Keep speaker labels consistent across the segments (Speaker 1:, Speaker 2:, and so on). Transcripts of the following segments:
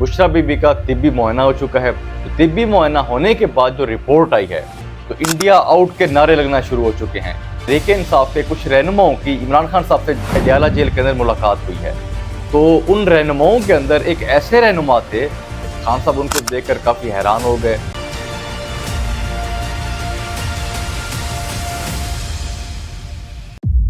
Speaker 1: बुशरा बीबी का तिब्बी मुआयना हो चुका है। तो तिब्बी मुआयना होने के बाद जो रिपोर्ट आई है तो इंडिया आउट के नारे लगना शुरू हो चुके हैं। तहरीक-ए-इंसाफ के कुछ रहनुमाओं की इमरान खान साहब से अडयाला जेल के अंदर मुलाकात हुई है। तो उन रहनुमाओं के अंदर एक ऐसे रहनुमा थे, खान साहब उनको देखकर काफ़ी हैरान हो गए।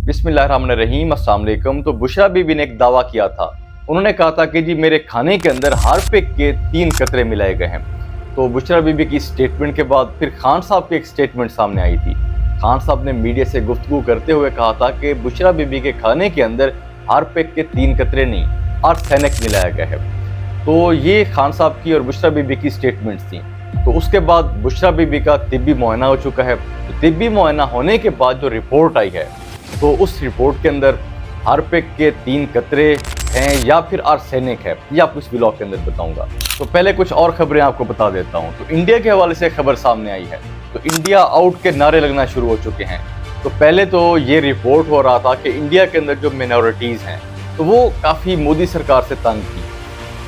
Speaker 1: बिस्मिल्लाहिर्रहमानिर्रहीम, अस्सलाम वालेकुम। तो बुशरा बीबी ने एक दावा किया था। उन्होंने कहा था कि जी मेरे खाने के अंदर हार्पिक के 3 कतरे मिलाए गए हैं। तो बुशरा बीबी की स्टेटमेंट के बाद फिर खान साहब की एक स्टेटमेंट सामने आई थी। खान साहब ने मीडिया से गुफ्तगू करते हुए कहा था कि बुशरा बीबी के खाने के अंदर हार्पिक के 3 कतरे नहीं, आर्सेनिक मिलाया गया है। तो ये खान साहब की और बुशरा बीबी की स्टेटमेंट्स थी। तो उसके बाद बुशरा बीबी का तिब्बी मुआयना हो चुका है। तो तिब्बी मुआयना होने के बाद जो रिपोर्ट आई है तो उस रिपोर्ट के अंदर हार्पिक के 3 कतरे हैं या फिर आर्सेनिक है, ये आपको इस व्लॉग के अंदर बताऊंगा। तो पहले कुछ और खबरें आपको बता देता हूं। तो इंडिया के हवाले से खबर सामने आई है। तो इंडिया आउट के नारे लगना शुरू हो चुके हैं। तो पहले तो ये रिपोर्ट हो रहा था कि इंडिया के अंदर जो मिनॉरिटीज़ हैं तो वो काफ़ी मोदी सरकार से तंग थी।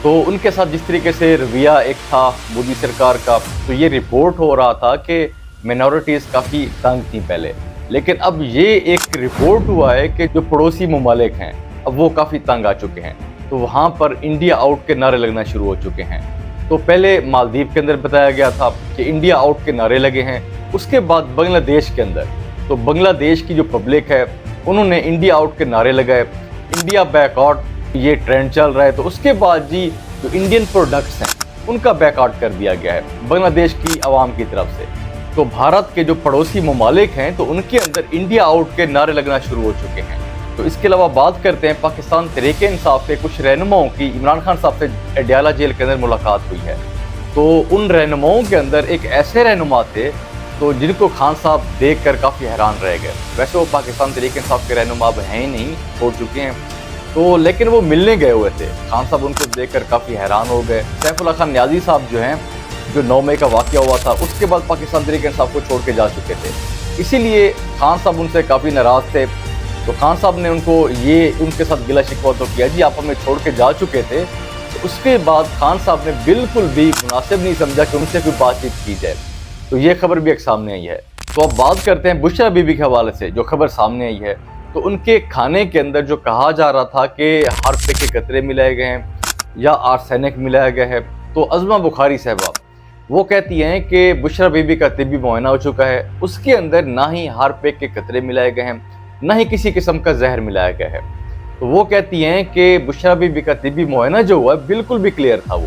Speaker 1: तो उनके साथ जिस तरीके से रवैया एक था मोदी सरकार का, तो ये रिपोर्ट हो रहा था कि मिनॉरिटीज़ काफ़ी तंग थी पहले। लेकिन अब ये एक रिपोर्ट हुआ है कि जो पड़ोसी ममालिक हैं अब वो काफ़ी तंग आ चुके हैं। तो वहाँ पर इंडिया आउट के नारे लगना शुरू हो चुके हैं। तो पहले मालदीव के अंदर बताया गया था कि इंडिया आउट के नारे लगे हैं। उसके बाद बांग्लादेश के अंदर, तो बांग्लादेश की जो पब्लिक है उन्होंने इंडिया आउट के नारे लगाए। इंडिया बैकआउट ये ट्रेंड चल रहा है। तो उसके बाद जी जो इंडियन प्रोडक्ट्स हैं उनका बैकआउट कर दिया गया है बांग्लादेश की आवाम की तरफ से। तो भारत के जो पड़ोसी ममालिक हैं तो उनके अंदर इंडिया आउट के नारे लगना शुरू हो चुके हैं। तो इसके अलावा बात करते हैं पाकिस्तान तहरीक-ए-इंसाफ के कुछ रहनुमाओं की इमरान खान साहब से अडयाला जेल के अंदर मुलाकात हुई है। तो उन रहनुमाओं के अंदर एक ऐसे रहनुमा थे तो जिनको खान साहब देख कर काफ़ी हैरान रह गए। वैसे वो पाकिस्तान तहरीक-ए-इंसाफ के रहनुमा अब हैं ही नहीं, छोड़ चुके हैं। तो लेकिन वो मिलने गए हुए थे। खान साहब उनको देख कर काफ़ी हैरान हो गए। सैफुल्लाह खान नियाज़ी साहब जो हैं, जो 9 मई का वाक़या हुआ था उसके बाद पाकिस्तान तहरीक-ए-इंसाफ को छोड़ के जा चुके थे, इसीलिए खान साहब उनसे काफ़ी नाराज़ थे। तो खान साहब ने उनके साथ गिला शिकवा तो किया, जी आप हमें छोड़ के जा चुके थे। तो उसके बाद खान साहब ने बिल्कुल भी मुनासिब नहीं समझा कि उनसे कोई बातचीत की जाए। तो ये खबर भी एक सामने आई है। तो अब बात करते हैं बुशरा बीबी के हवाले से जो खबर सामने आई है। तो उनके खाने के अंदर जो कहा जा रहा था कि हार्पिक के कतरे मिलाए गए हैं या आर्सेनिक मिलाया गया है, तो अज़मा बुखारी साहबा वो कहती हैं कि बुशरा बीबी का तिब्बी मुआयना हो चुका है। उसके अंदर ना ही हार्पिक के कतरे मिलाए गए हैं, ना ही किसी किस्म का जहर मिलाया गया है। तो वो कहती हैं कि बुशरा बीबी का तिब्बी मुआयना जो हुआ बिल्कुल भी क्लियर था वो।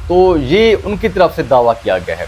Speaker 1: तो ये उनकी तरफ से दावा किया गया है।